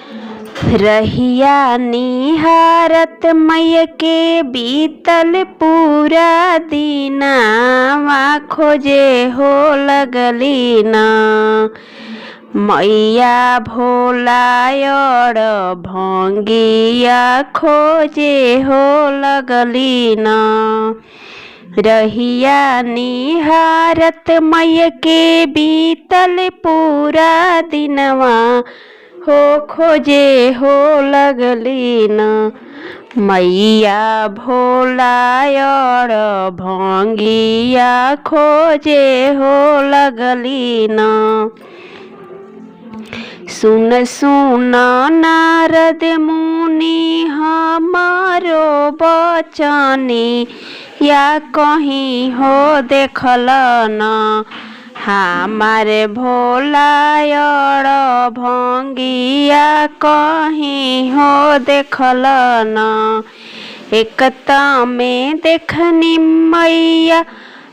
रहिया निहारत मैया के बीतल पूरा दीनावा खोजे हो लगली ना। मैया भोलायड़ भंगिया खोजे हो लगली ना। रहिया निहारत मैया के बीतल पूरा दिनवा हो खोजे हो लगली ना। मैया भोलायड़ भंगिया खोजे हो लगली ना। सुन सुन नारद मुनि हमारो बचनी या कहीं हो देखल ना। हमारे भोलायड़ भंगिया कहीं हो देखल ना। एकता में देखनी मैया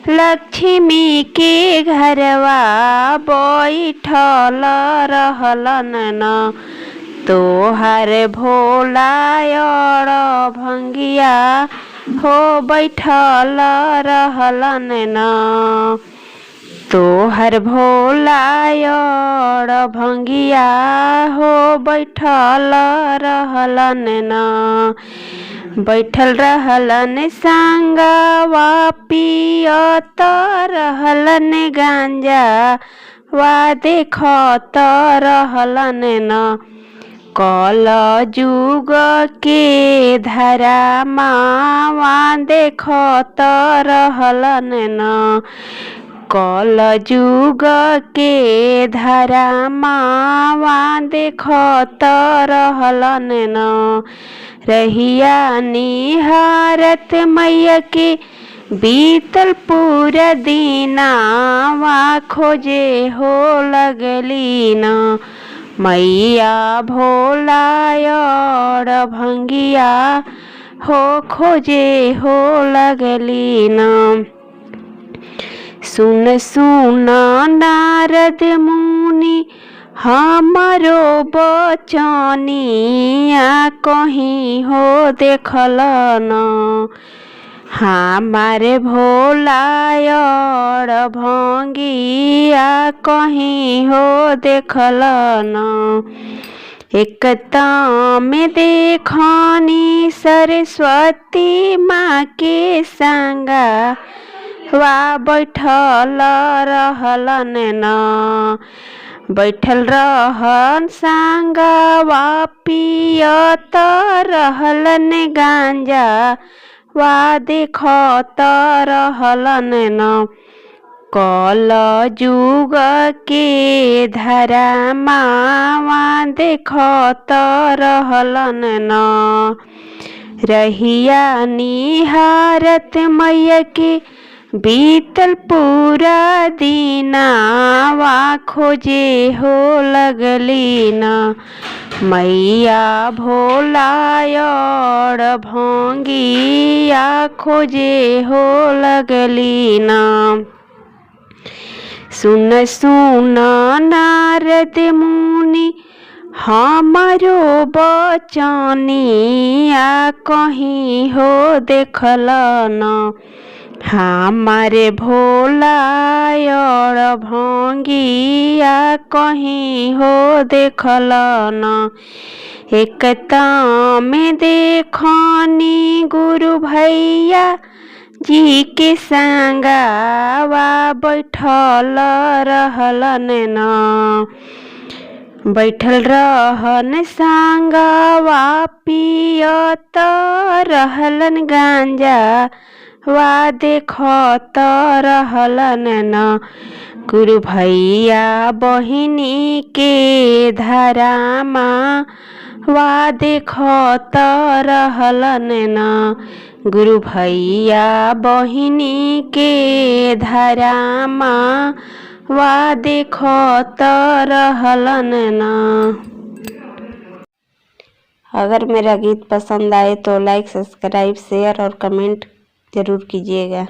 लक्ष्मी के घरवा बैठल रहलन ना। तोहर भोलायड़ भंगिया हो बैठल रहलन ना। तोहर भोलायड़ भंगिया हो बैठल रहलन ना। बैठल रहलन संगवा पियत रहलन गांजा वा देखत रहलन ना। कल जुग के धरामा वा देखत रहलन ना। कल जुग के धरामा वा देखत रहलन ना। रहिया निहारत मैया के बीतल पूरा दीनावा खोजे हो लगली ना। मैया भोलायड़ भंगिया हो खोजे हो लगली ना। सुन सुन नारद मुनि हमारो बचनिया कहीं हो देखल ना। हमारे भोलायड़ भंगिया कहीं हो देखल ना। एकता में देखनी सरस्वती माँ के संगा वा बैठल रहलन ना। बैठल रहन संगवा पियत रहलन गांजा वा देखत रहलन ना। कल जुग के धरामा वा देखत रहलन ना। रहिया निहारत मैया के बीतल पूरा दीनावा खोजे हो लगली ना। मैया भोलायड़ भंगिया खोजे हो लगली ना। सुन सुन नारद मुनि हमारो बचनिया कहीं हो देखल ना। हमारे भोलायड़ भंगिया कहीं हो देखल ना। एकता में देखनी गुरु भैया जी के संगवा बैठल रहलन ना। बैठल रहन संगवा पियत रहलन गांजा वा देखत रहलन ना। गुरु भैया बहिनी के धरामा वा देखत रहलन ना। गुरु भैया बहिनी के धरामा वा देखत रहलन ना। अगर मेरा गीत पसंद आए तो लाइक, सब्सक्राइब, शेयर और कमेंट ज़रूर कीजिएगा।